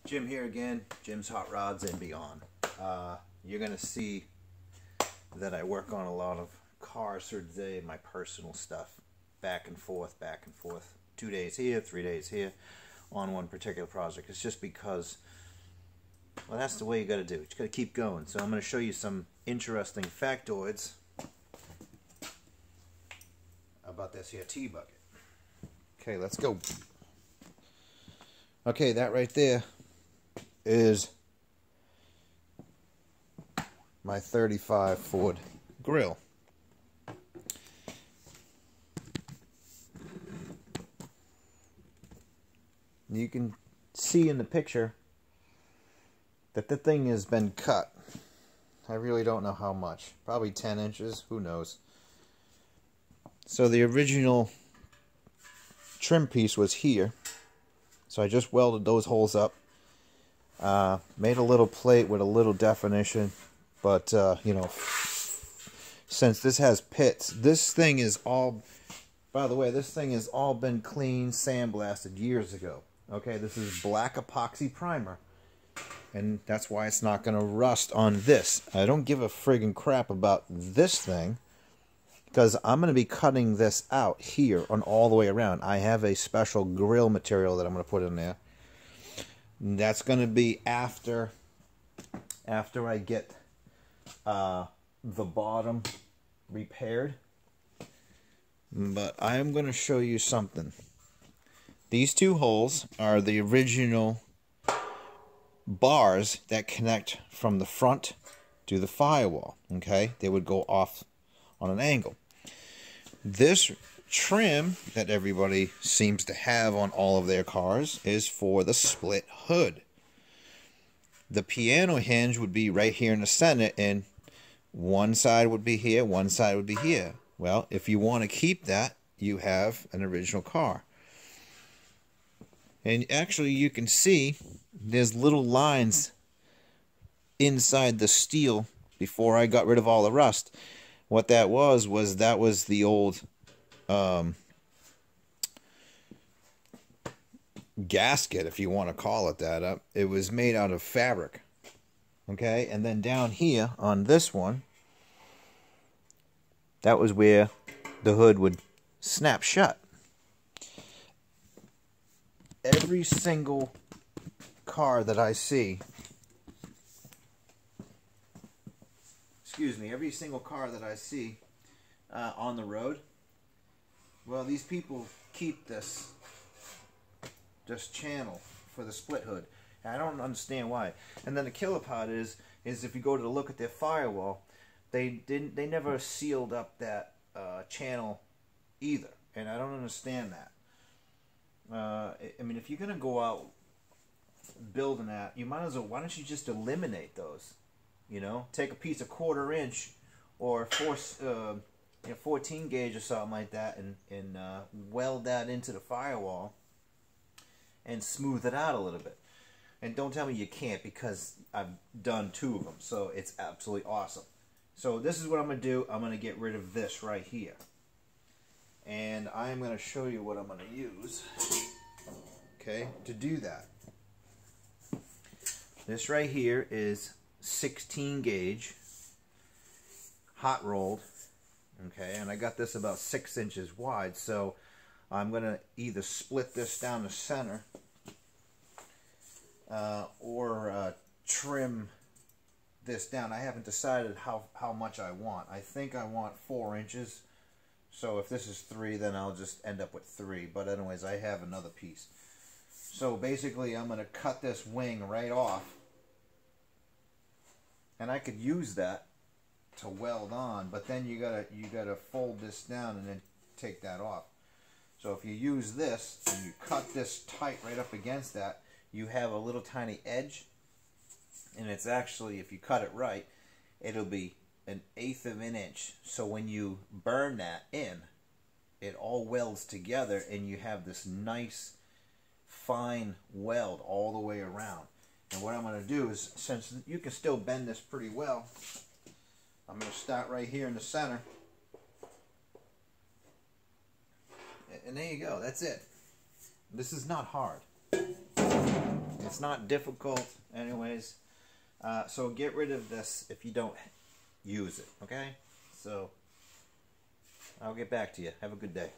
Jim here again, Jim's Hot Rods and Beyond. You're going to see that I work on a lot of cars for today, my personal stuff, back and forth, 2 days here, 3 days here, on one particular project. It's just because, well, that's the way you got to do it. You got to keep going. So I'm going to show you some interesting factoids about this here tea bucket. Okay, let's go. Okay, that right there is my 35 Ford grill. You can see in the picture that the thing has been cut. I really don't know how much. Probably 10 inches, who knows. So the original trim piece was here. So I just welded those holes up. Made a little plate with a little definition, but you know, since this has pits, this thing is all, by the way, this thing has all been clean sandblasted years ago. Okay, this is black epoxy primer, and that's why it's not going to rust on this. I don't give a friggin' crap about this thing, because I'm going to be cutting this out here on all the way around. I have a special grill material that I'm going to put in there. That's going to be after I get the bottom repaired. But I am going to show you something. These two holes are the original bars that connect from the front to the firewall. Okay, they would go off on an angle. This trim that everybody seems to have on all of their cars is for the split hood. The piano hinge would be right here in the center, and one side would be here, one side would be here. Well, if you want to keep that, you have an original car. And actually you can see there's little lines inside the steel before I got rid of all the rust. What that was the old gasket, if you want to call it that. It was made out of fabric. Okay, and then down here on this one, that was where the hood would snap shut. Every single car that I see, every single car that I see on the road, well, these people keep this channel for the split hood. And I don't understand why. And then the killer part is if you go to look at their firewall, they never sealed up that channel either, and I don't understand that. I mean, if you're gonna go out building that, you might as well. Why don't you just eliminate those? You know, take a piece of 1/4 inch or 14 gauge or something like that, and weld that into the firewall and smooth it out a little bit. And don't tell me you can't, because I've done 2 of them, so it's absolutely awesome. So this is what I'm going to do. I'm going to get rid of this right here. And I'm going to show you what I'm going to use, okay, to do that. This right here is 16 gauge, hot rolled, okay, and I got this about 6 inches wide, so I'm going to either split this down the center or trim this down. I haven't decided how much I want. I think I want 4 inches. So if this is 3, then I'll just end up with 3. But anyways, I have another piece. So basically, I'm going to cut this wing right off. And I could use that to weld on, but then you gotta fold this down and then take that off. So if you use this and you cut this tight right up against that, you have a little tiny edge, and it's actually, if you cut it right, it'll be 1/8 of an inch. So when you burn that in, it all welds together, and you have this nice fine weld all the way around. And what I'm going to do is, since you can still bend this pretty well, I'm going to start right here in the center. And there you go. That's it. This is not hard. It's It's not difficult anyways. So get rid of this if you don't use it, okay? So I'll get back to you. Have a good day.